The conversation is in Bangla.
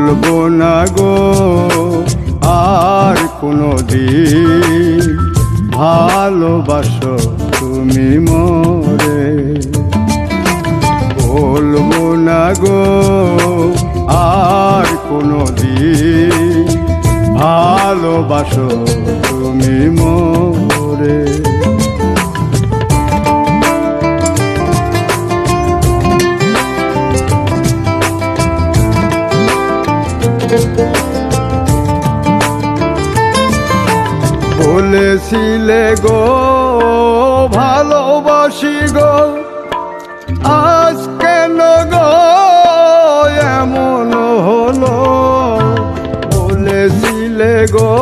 বলবো না গো আর কোনো দিন ভালোবাসো তুমি মোরে। বলবো না গো আর কোনো দিন ভালোবাসো তুমি মোরে। বলেছিলে গো ভালোবাসি গো, আজ কেন গো এমন হলো? বলেছিলে গো